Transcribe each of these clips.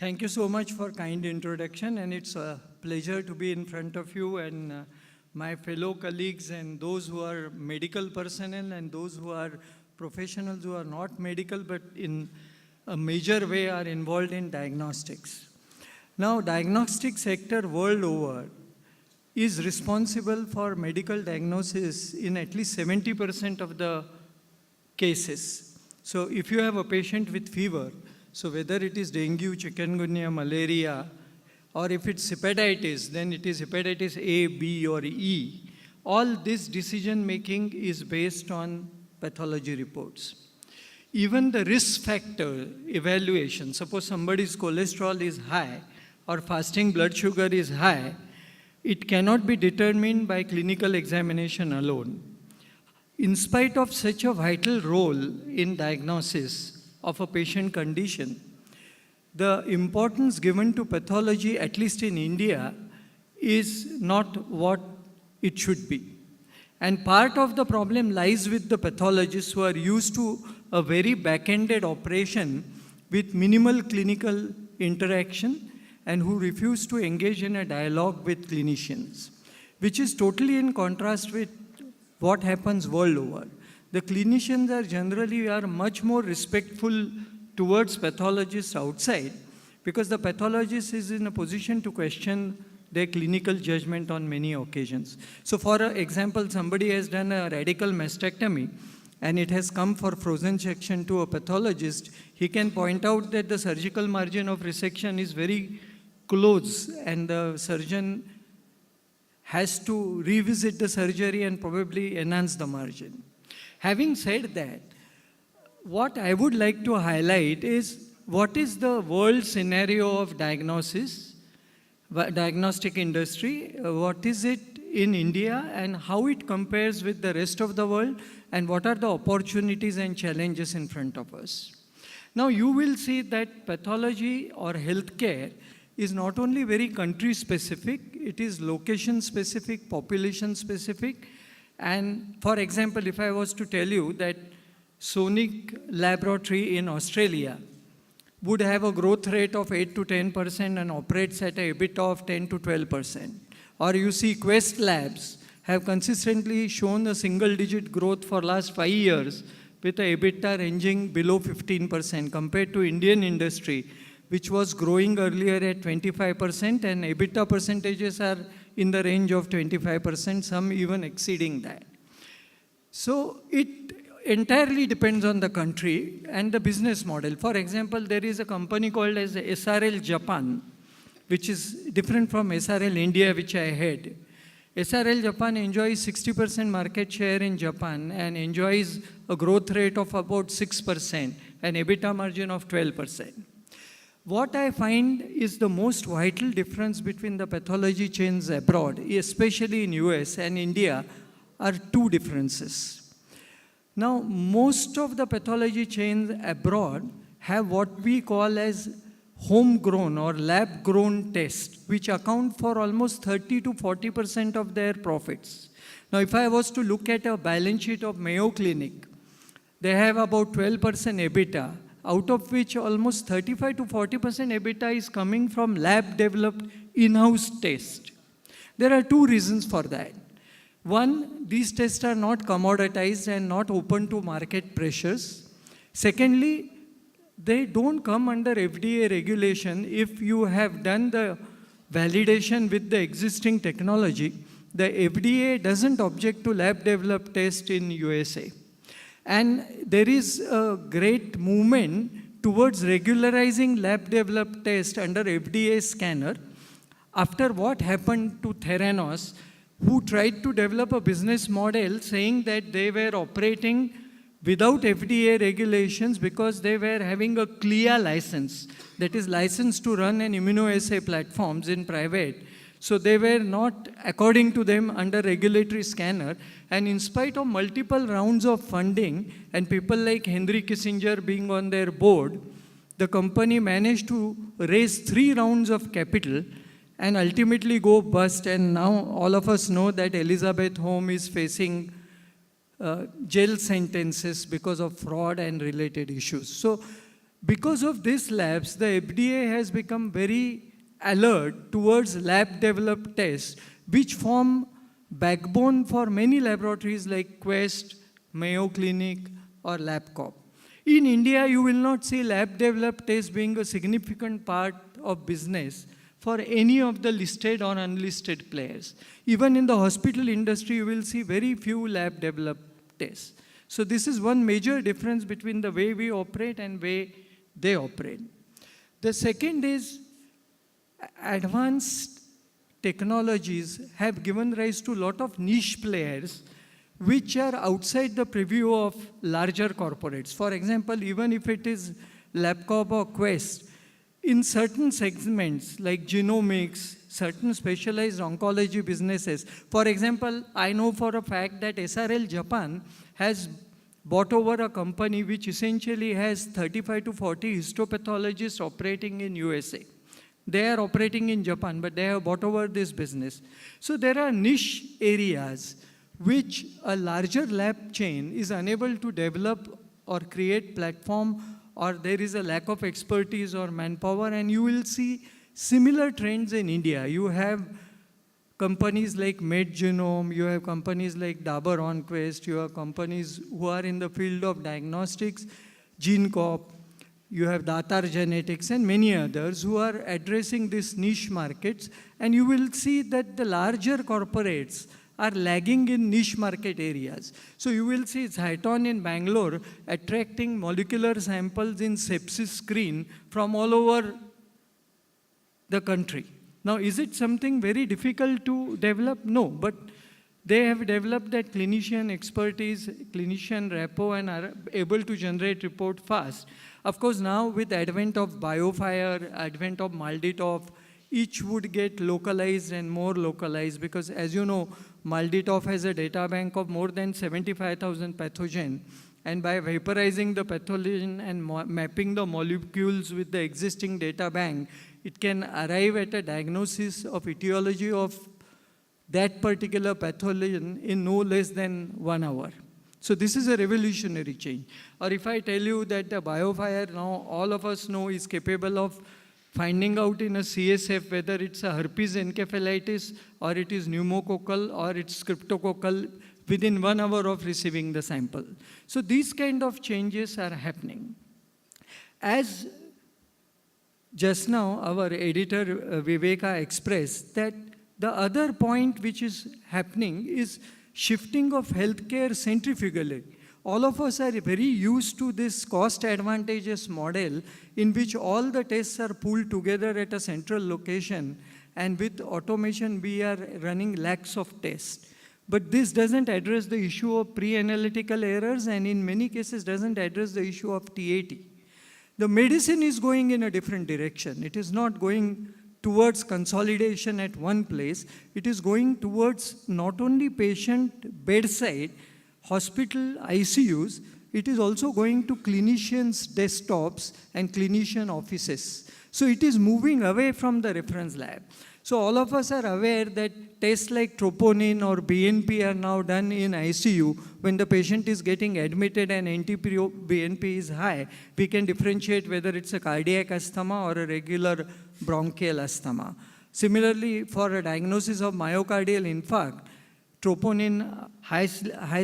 Thank you so much for kind introduction, and it's a pleasure to be in front of you and my fellow colleagues and those who are medical personnel and those who are professionals who are not medical but in a major way are involved in diagnostics. Now, diagnostic sector world over is responsible for medical diagnosis in at least 70% of the cases. So if you have a patient with fever, so whether it is dengue, chikungunya, malaria, or if it's hepatitis, then it is hepatitis A, B, or E. All this decision making is based on pathology reports. Even the risk factor evaluation, suppose somebody's cholesterol is high or fasting blood sugar is high, it cannot be determined by clinical examination alone. In spite of such a vital role in diagnosis of a patient condition, the importance given to pathology, at least in India, is not what it should be. And part of the problem lies with the pathologists who are used to a very back-ended operation with minimal clinical interaction and who refuse to engage in a dialogue with clinicians, which is totally in contrast with what happens world over. The clinicians are generally much more respectful towards pathologists outside because the pathologist is in a position to question their clinical judgment on many occasions. So for example, somebody has done a radical mastectomy and it has come for frozen section to a pathologist, he can point out that the surgical margin of resection is very close and the surgeon has to revisit the surgery and probably enhance the margin. Having said that, what I would like to highlight is what is the world scenario of diagnosis, diagnostic industry, what is it in India and how it compares with the rest of the world and what are the opportunities and challenges in front of us. Now you will see that pathology or healthcare is not only very country specific, it is location specific, population specific. And for example, if I was to tell you that Sonic Laboratory in Australia would have a growth rate of 8 to 10% and operates at a EBITDA of 10 to 12%. Or you see Quest Labs have consistently shown a single-digit growth for last 5 years with a EBITDA ranging below 15% compared to Indian industry, which was growing earlier at 25% and EBITDA percentages are in the range of 25%, some even exceeding that. So it entirely depends on the country and the business model. For example, there is a company called as SRL Japan, which is different from SRL India, which I had. SRL Japan enjoys 60% market share in Japan and enjoys a growth rate of about 6% and EBITDA margin of 12%. What I find is the most vital difference between the pathology chains abroad, especially in US and India, are two differences. Now, most of the pathology chains abroad have what we call as homegrown or lab-grown tests, which account for almost 30 to 40% of their profits. Now, if I was to look at a balance sheet of Mayo Clinic, they have about 12% EBITDA, out of which almost 35 to 40% EBITDA is coming from lab-developed in-house tests. There are two reasons for that. One, these tests are not commoditized and not open to market pressures. Secondly, they don't come under FDA regulation. If you have done the validation with the existing technology, the FDA doesn't object to lab-developed tests in USA. And there is a great movement towards regularizing lab-developed tests under FDA scanner after what happened to Theranos, who tried to develop a business model saying that they were operating without FDA regulations because they were having a CLIA license, that is license to run an immunoassay platforms in private. So they were not, according to them, under regulatory scanner. And in spite of multiple rounds of funding and people like Henry Kissinger being on their board, the company managed to raise 3 rounds of capital and ultimately go bust. And now all of us know that Elizabeth Home is facing jail sentences because of fraud and related issues. So Because of these labs, the FDA has become very alert towards lab-developed tests, which form backbone for many laboratories like Quest, Mayo Clinic, or LabCorp. In India, you will not see lab-developed tests being a significant part of business for any of the listed or unlisted players. Even in the hospital industry, you will see very few lab-developed tests. So this is one major difference between the way we operate and way they operate. The second is advanced technologies have given rise to a lot of niche players which are outside the preview of larger corporates. For example, even if it is LabCorp or Quest, in certain segments like genomics, certain specialized oncology businesses. For example, I know for a fact that SRL Japan has bought over a company which essentially has 35 to 40 histopathologists operating in USA. They are operating in Japan, but they have bought over this business. So there are niche areas which a larger lab chain is unable to develop or create platform, or there is a lack of expertise or manpower, and you will see similar trends in India. You have companies like MedGenome, you have companies like Dabur OnQuest, you have companies who are in the field of diagnostics, GeneCorp, you have Datar Genetics and many others who are addressing these niche markets, and you will see that the larger corporates are lagging in niche market areas. So you will see Zyton in Bangalore attracting molecular samples in sepsis screen from all over the country. Now, is it something very difficult to develop? No, but they have developed that clinician expertise, clinician rapport, and are able to generate report fast. Of course, now with advent of BioFire, advent of MALDI-TOF, each would get localized and more localized, because as you know, MALDI-TOF has a data bank of more than 75,000 pathogen. And by vaporizing the pathogen and mapping the molecules with the existing data bank, it can arrive at a diagnosis of etiology of that particular pathogen in no less than 1 hour. So this is a revolutionary change. Or if I tell you that the BioFire now all of us know is capable of finding out in a CSF whether it's a herpes encephalitis or it is pneumococcal or it's cryptococcal within 1 hour of receiving the sample. So these kind of changes are happening. As just now our editor Viveka expressed, that the other point which is happening is shifting of healthcare centrifugally. All of us are very used to this cost advantageous model in which all the tests are pulled together at a central location, and with automation we are running lakhs of tests. But this doesn't address the issue of pre-analytical errors, and in many cases doesn't address the issue of TAT. The medicine is going in a different direction. It is not going towards consolidation at one place. It is going towards not only patient bedside, hospital ICUs, it is also going to clinicians' desktops and clinician offices. So it is moving away from the reference lab. So all of us are aware that tests like troponin or BNP are now done in ICU. When the patient is getting admitted and NT-BNP is high, we can differentiate whether it's a cardiac asthma or a regular bronchial asthma. Similarly, for a diagnosis of myocardial infarct, troponin, high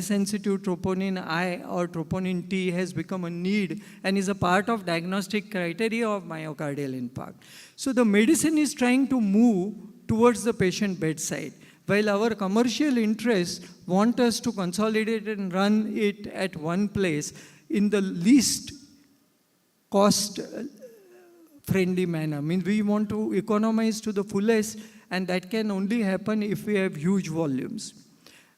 sensitive troponin I or troponin T has become a need and is a part of diagnostic criteria of myocardial infarct. So the medicine is trying to move towards the patient bedside, while our commercial interests want us to consolidate and run it at one place in the least cost friendly manner. Means we want to economize to the fullest, and that can only happen if we have huge volumes.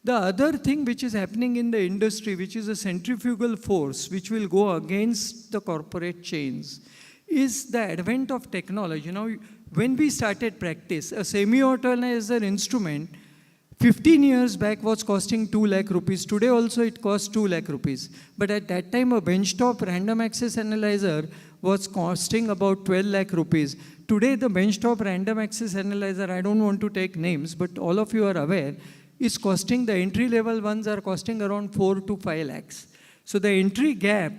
The other thing which is happening in the industry, which is a centrifugal force which will go against the corporate chains, is the advent of technology. Now, when we started practice, a semi-automatizer instrument 15 years back was costing 2 lakh rupees. Today also it costs 2 lakh rupees. But at that time, a benchtop random access analyzer was costing about 12 lakh rupees. Today, the benchtop random access analyzer, I don't want to take names, but all of you are aware, is costing, the entry level ones are costing around 4 to 5 lakhs. So the entry gap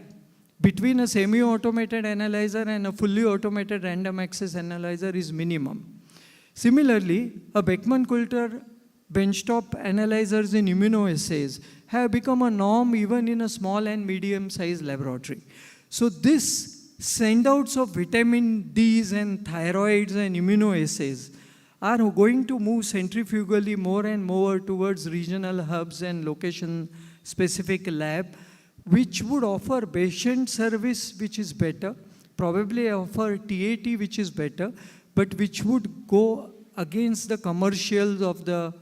between a semi-automated analyzer and a fully automated random access analyzer is minimum. Similarly, a Beckman-Coulter benchtop analyzers in immunoassays have become a norm even in a small and medium-sized laboratory. So this send-outs of vitamin Ds and thyroids and immunoassays are going to move centrifugally more and more towards regional hubs and location-specific lab, which would offer patient service which is better, probably offer TAT which is better, but which would go against the commercials of the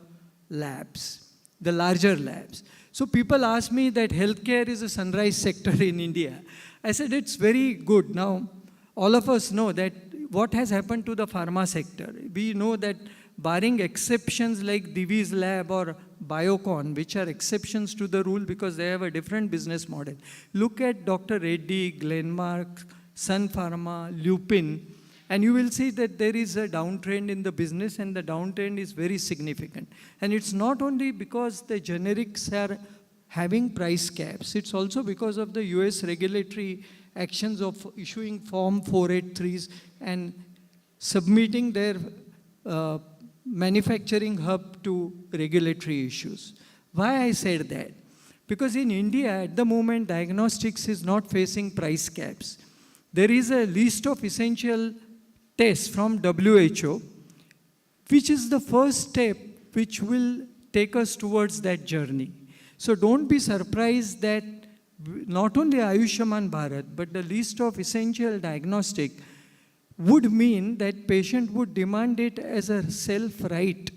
labs, the larger labs. So people ask me that healthcare is a sunrise sector in India. I said it's very good. Now, all of us know that what has happened to the pharma sector. We know that barring exceptions like Divi's Lab or Biocon, which are exceptions to the rule because they have a different business model. Look at Dr. Reddy, Glenmark, Sun Pharma, Lupin, and you will see that there is a downtrend in the business, and the downtrend is very significant. And it's not only because the generics are having price caps, it's also because of the US regulatory actions of issuing Form 483s and submitting their manufacturing hub to regulatory issues. Why I said that? Because in India, at the moment, diagnostics is not facing price caps. There is a list of essential tests from WHO, which is the first step which will take us towards that journey. So don't be surprised that not only Ayushman Bharat, but the list of essential diagnostic would mean that patient would demand it as a self-right,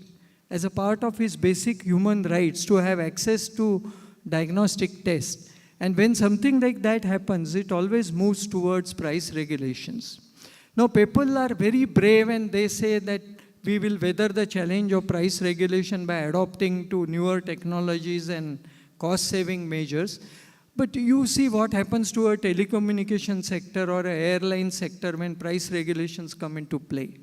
as a part of his basic human rights to have access to diagnostic tests. And when something like that happens, it always moves towards price regulations. Now, people are very brave and they say that we will weather the challenge of price regulation by adopting to newer technologies and cost-saving measures. But you see what happens to a telecommunication sector or an airline sector when price regulations come into play.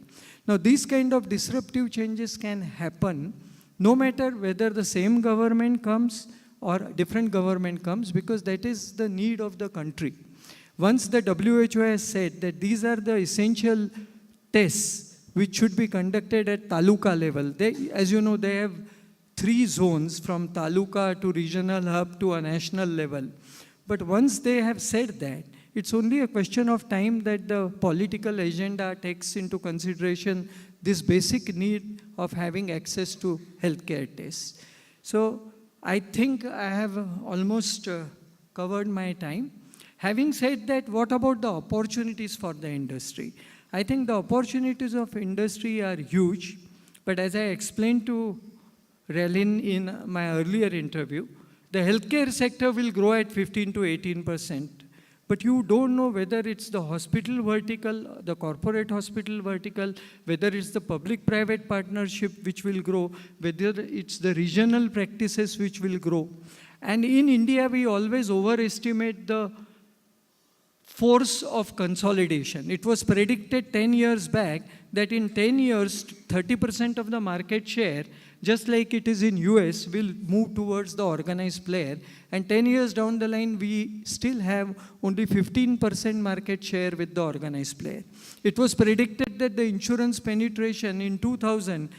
Now, these kind of disruptive changes can happen no matter whether the same government comes or different government comes, because that is the need of the country. Once the WHO has said that these are the essential tests which should be conducted at taluka level, they, as you know, they have 3 zones from taluka to regional hub to a national level. But once they have said that, it's only a question of time that the political agenda takes into consideration this basic need of having access to healthcare tests. So I think I have almost covered my time. Having said that, what about the opportunities for the industry? I think the opportunities of industry are huge, but as I explained to Relin in my earlier interview, the healthcare sector will grow at 15 to 18%, but you don't know whether it's the hospital vertical, the corporate hospital vertical, whether it's the public-private partnership which will grow, whether it's the regional practices which will grow. And in India, we always overestimate the force of consolidation. It was predicted 10 years back that in 10 years, 30% of the market share, just like it is in US, will move towards the organized player. And 10 years down the line, we still have only 15% market share with the organized player. It was predicted that the insurance penetration in 2000,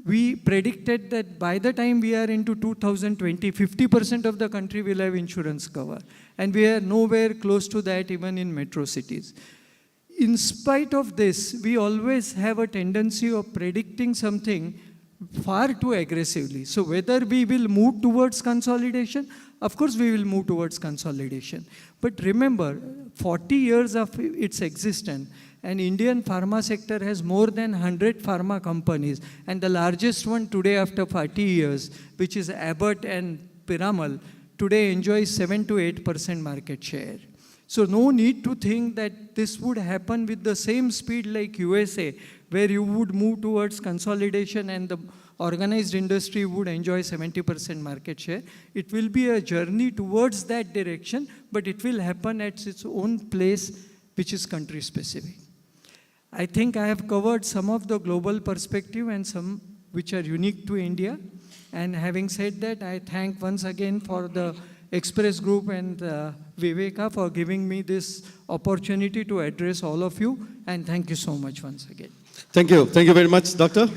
we predicted that by the time we are into 2020, 50% of the country will have insurance cover. And we are nowhere close to that even in metro cities. In spite of this, we always have a tendency of predicting something far too aggressively. So whether we will move towards consolidation, of course we will move towards consolidation. But remember, 40 years of its existence, and Indian pharma sector has more than 100 pharma companies, and the largest one today after 40 years, which is Abbott and Piramal, today enjoys 7 to 8% market share. So no need to think that this would happen with the same speed like USA, where you would move towards consolidation and the organized industry would enjoy 70% market share. It will be a journey towards that direction, but it will happen at its own place, which is country specific. I think I have covered some of the global perspective and some which are unique to India. And having said that, I thank once again for the Express Group and Viveka for giving me this opportunity to address all of you. And thank you so much once again. Thank you. Thank you very much, Doctor.